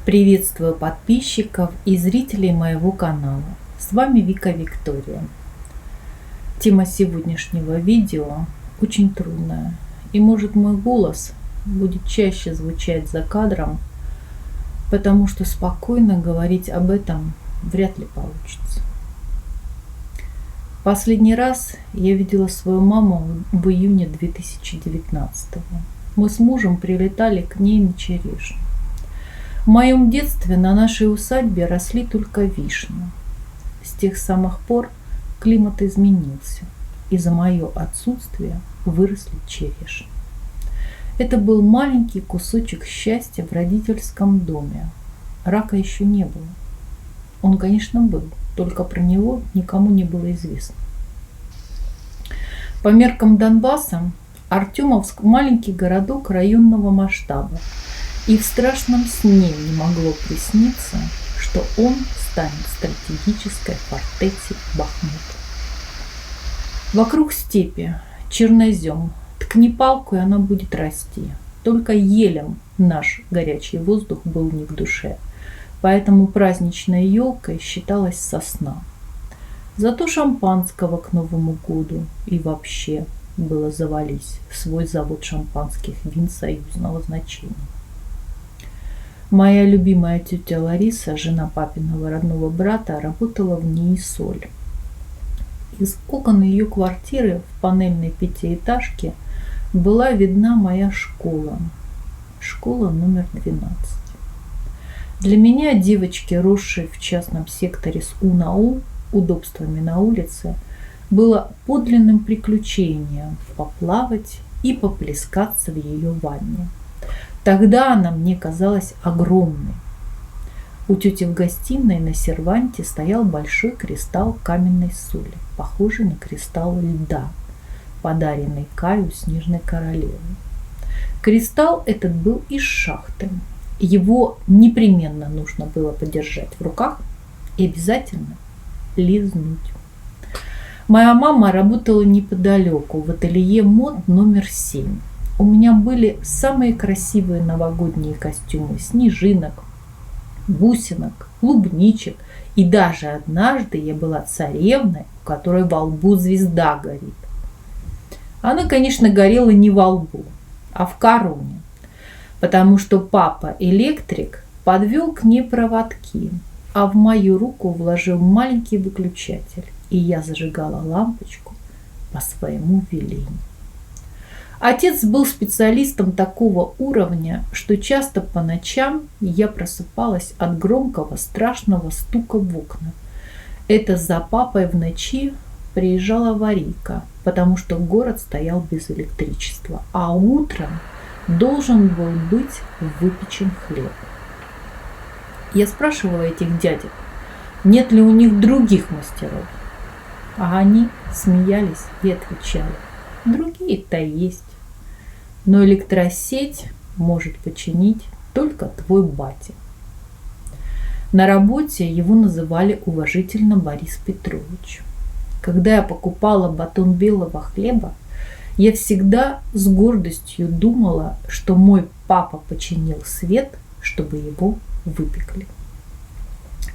Приветствую подписчиков и зрителей моего канала. С вами Вика Виктория. Тема сегодняшнего видео очень трудная. И может мой голос будет чаще звучать за кадром, потому что спокойно говорить об этом вряд ли получится. Последний раз я видела свою маму в июне 2019. Мы с мужем прилетали к ней на черешню. В моем детстве на нашей усадьбе росли только вишни. С тех самых пор климат изменился, и за мое отсутствие выросли черешни. Это был маленький кусочек счастья в родительском доме. Рака еще не было. Он, конечно, был, только про него никому не было известно. По меркам Донбасса Артемовск – маленький городок районного масштаба. И в страшном сне не могло присниться, что он станет стратегической фортецей Бахмута. Вокруг степи, чернозем, ткни палку, и она будет расти. Только елем наш горячий воздух был не к душе, поэтому праздничной елкой считалась сосна. Зато шампанского к Новому году и вообще было завались свой завод шампанских вин союзного значения. Моя любимая тетя Лариса, жена папиного родного брата, работала в НИИ «Соль». Из окон ее квартиры в панельной пятиэтажке была видна моя школа. Школа номер 12. Для меня, девочки, росшей в частном секторе с УНАУ, удобствами на улице, было подлинным приключением поплавать и поплескаться в ее ванне. Тогда она мне казалась огромной. У тети в гостиной на серванте стоял большой кристалл каменной соли, похожий на кристалл льда, подаренный Каю Снежной Королевой. Кристалл этот был из шахты. Его непременно нужно было подержать в руках и обязательно лизнуть. Моя мама работала неподалеку, в ателье мод номер 7. У меня были самые красивые новогодние костюмы снежинок, бусинок, клубничек. И даже однажды я была царевной, у которой во лбу звезда горит. Она, конечно, горела не во лбу, а в короне, потому что папа-электрик подвел к ней проводки, а в мою руку вложил маленький выключатель, и я зажигала лампочку по своему велению. Отец был специалистом такого уровня, что часто по ночам я просыпалась от громкого страшного стука в окна. Это за папой в ночи приезжала аварийка, потому что город стоял без электричества, а утром должен был быть выпечен хлеб. Я спрашивала этих дядек, нет ли у них других мастеров, а они смеялись и отвечали, другие-то есть. Но электросеть может починить только твой батя. На работе его называли уважительно Борис Петрович. Когда я покупала батон белого хлеба, я всегда с гордостью думала, что мой папа починил свет, чтобы его выпекли.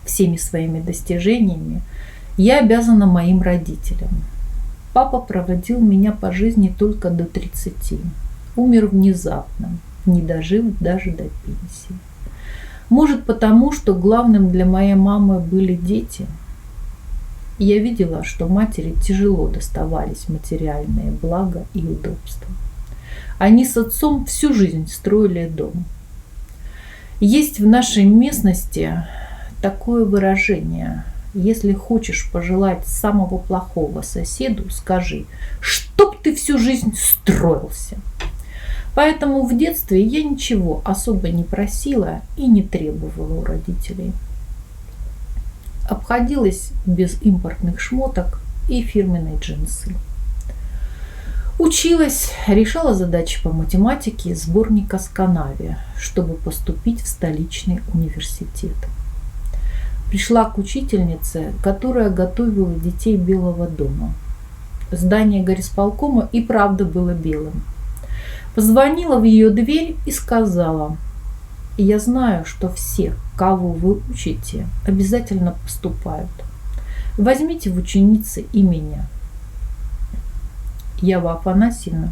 Всеми своими достижениями я обязана моим родителям. Папа проводил меня по жизни только до 30. Умер внезапно, не дожив даже до пенсии. Может, потому, что главным для моей мамы были дети. Я видела, что матери тяжело доставались материальные блага и удобства. Они с отцом всю жизнь строили дом. Есть в нашей местности такое выражение: если хочешь пожелать самого плохого соседу, скажи, чтоб ты всю жизнь строился. Поэтому в детстве я ничего особо не просила и не требовала у родителей. Обходилась без импортных шмоток и фирменной джинсы. Училась, решала задачи по математике из сборника Сканави, чтобы поступить в столичный университет. Пришла к учительнице, которая готовила детей Белого дома. Здание горисполкома и правда было белым. Позвонила в ее дверь и сказала: И я знаю, что все, кого вы учите, обязательно поступают. Возьмите в ученицы и меня. Ева Афанасьевна,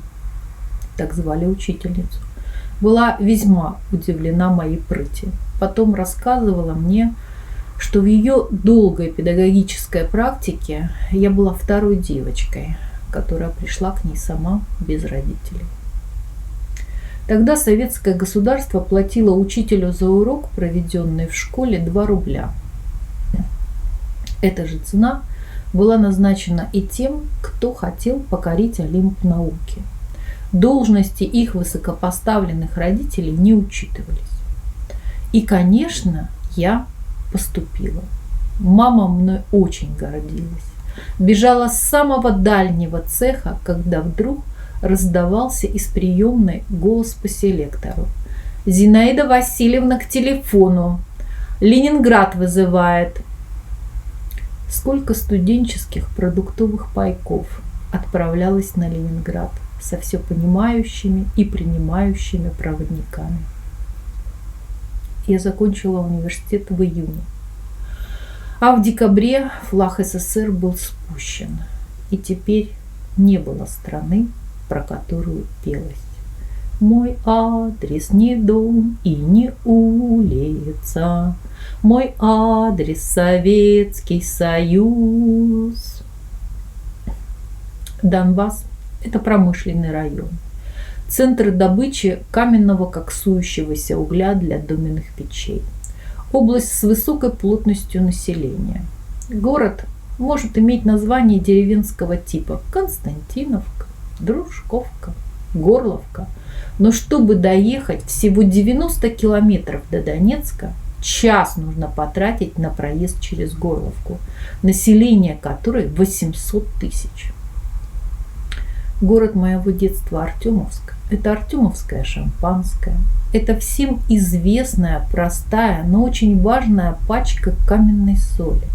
так звали учительницу, была весьма удивлена моей прыти. Потом рассказывала мне, что в ее долгой педагогической практике я была второй девочкой, которая пришла к ней сама без родителей. Тогда советское государство платило учителю за урок, проведенный в школе, 2 рубля. Эта же цена была назначена и тем, кто хотел покорить Олимп науки. Должности их высокопоставленных родителей не учитывались. И, конечно, я поступила. Мама мной очень гордилась. Бежала с самого дальнего цеха, когда вдруг раздавался из приемной голос по селектору. «Зинаида Васильевна к телефону. Ленинград вызывает». Сколько студенческих продуктовых пайков отправлялось на Ленинград со все понимающими и принимающими проводниками. Я закончила университет в июне. А в декабре флаг СССР был спущен. И теперь не было страны, про которую пелось. Мой адрес не дом и не улица. Мой адрес Советский Союз. Донбасс – это промышленный район. Центр добычи каменного коксующегося угля для доменных печей. Область с высокой плотностью населения. Город может иметь название деревенского типа: Константиновка, Дружковка, Горловка. Но чтобы доехать всего 90 километров до Донецка, час нужно потратить на проезд через Горловку, население которой 800 тысяч. Город моего детства Артемовск – это артемовское шампанское. Это всем известная, простая, но очень важная пачка каменной соли.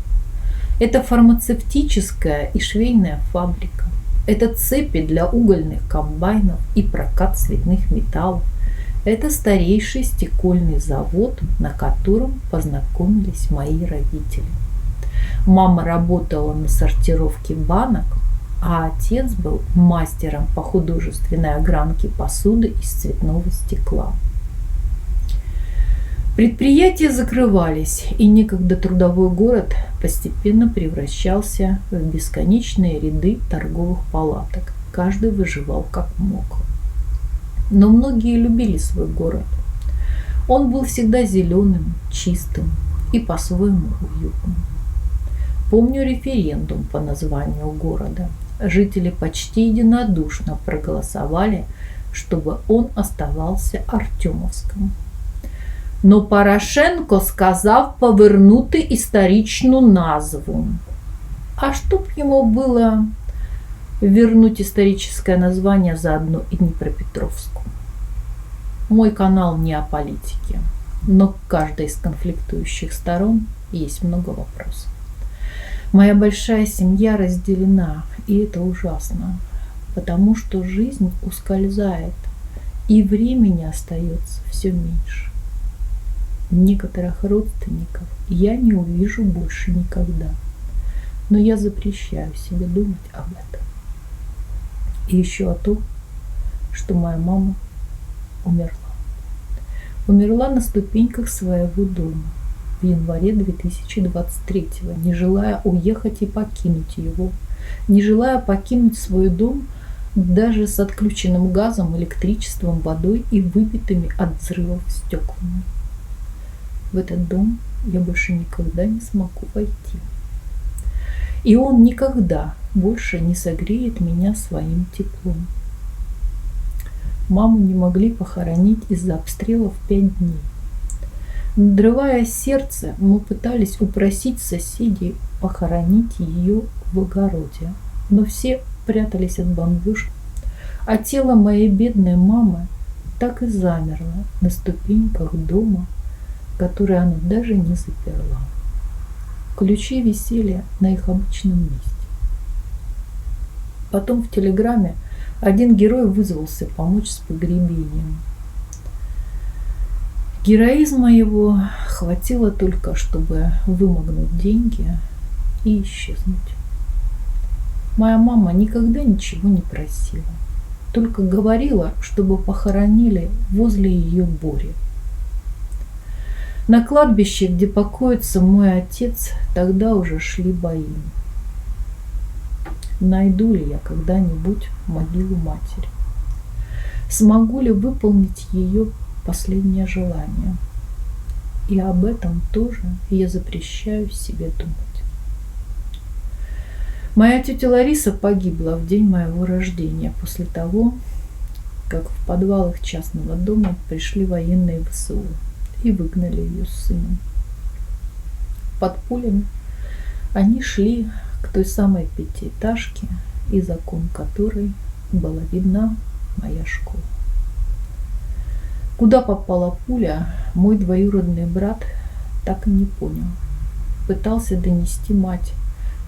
Это фармацевтическая и швейная фабрика. Это цепи для угольных комбайнов и прокат цветных металлов. Это старейший стекольный завод, на котором познакомились мои родители. Мама работала на сортировке банок, а отец был мастером по художественной огранке посуды из цветного стекла. Предприятия закрывались, и некогда трудовой город постепенно превращался в бесконечные ряды торговых палаток. Каждый выживал как мог. Но многие любили свой город. Он был всегда зеленым, чистым и по-своему уютным. Помню референдум по названию города. Жители почти единодушно проголосовали, чтобы он оставался Артемовским. Но Порошенко сказав повернути історичну назву. А чтоб ему было вернуть историческое название заодно и Днепропетровску. Мой канал не о политике, но к каждой из конфликтующих сторон есть много вопросов. Моя большая семья разделена, и это ужасно, потому что жизнь ускользает, и времени остается все меньше. Некоторых родственников я не увижу больше никогда, но я запрещаю себе думать об этом. И еще о том, что моя мама умерла. Умерла на ступеньках своего дома в январе 2023-го, не желая уехать и покинуть его, не желая покинуть свой дом даже с отключенным газом, электричеством, водой и выбитыми от взрывов стеклами. В этот дом я больше никогда не смогу войти. И он никогда больше не согреет меня своим теплом. Маму не могли похоронить из-за обстрелов 5 дней. Надрывая сердце, мы пытались упросить соседей похоронить ее в огороде, но все прятались от бомбежки, а тело моей бедной мамы так и замерло на ступеньках дома, который она даже не заперла. Ключи висели на их обычном месте. Потом в телеграме один герой вызвался помочь с погребением. Героизма его хватило только, чтобы вымогнуть деньги и исчезнуть. Моя мама никогда ничего не просила, только говорила, чтобы похоронили возле ее Бори. На кладбище, где покоится мой отец, тогда уже шли бои. Найду ли я когда-нибудь могилу матери? Смогу ли выполнить ее последнее желание? И об этом тоже я запрещаю себе думать. Моя тетя Лариса погибла в день моего рождения после того, как в подвал их частного дома пришли военные ВСУ и выгнали ее с сыном. Под пулями они шли к той самой пятиэтажке, из окон которой была видна моя школа. Куда попала пуля, мой двоюродный брат так и не понял. Пытался донести мать,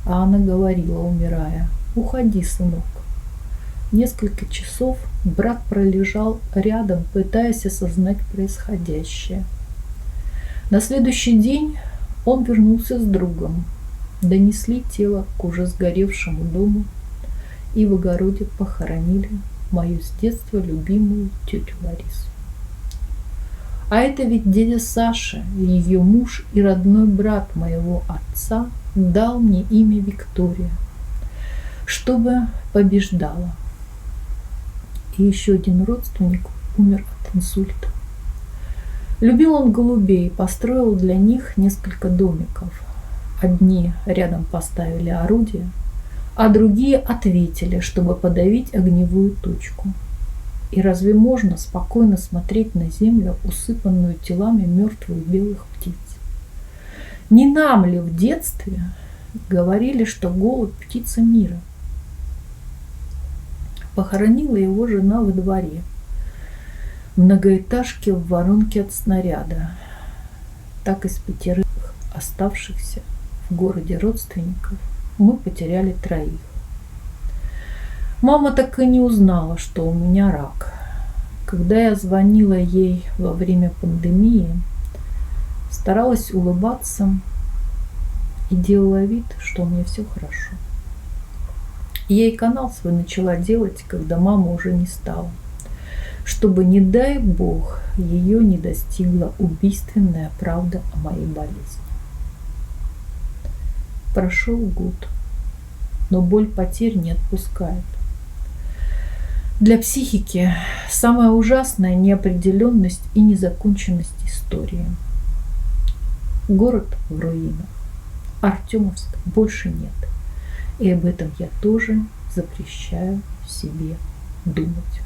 а она говорила, умирая: «Уходи, сынок». Несколько часов брат пролежал рядом, пытаясь осознать происходящее. На следующий день он вернулся с другом. Донесли тело к уже сгоревшему дому и в огороде похоронили мою с детства любимую тетю Ларису. А это ведь дядя Саша, ее муж и родной брат моего отца, дал мне имя Виктория, чтобы побеждала. И еще один родственник умер от инсульта. Любил он голубей, построил для них несколько домиков. Одни рядом поставили орудия, а другие ответили, чтобы подавить огневую точку. И разве можно спокойно смотреть на землю, усыпанную телами мертвых белых птиц? Не нам ли в детстве говорили, что голубь – птица мира? Похоронила его жена во дворе, в многоэтажке в воронке от снаряда. Так из 5 оставшихся в городе родственников мы потеряли 3. Мама так и не узнала, что у меня рак. Когда я звонила ей во время пандемии, старалась улыбаться и делала вид, что у меня все хорошо. Я и канал свой начала делать, когда мама уже не стала, чтобы, не дай бог, ее не достигла убийственная правда о моей болезни. Прошел год, но боль потерь не отпускает. Для психики самая ужасная неопределенность и незаконченность истории. Город в руинах. Артемовск больше нет. И об этом я тоже запрещаю себе думать.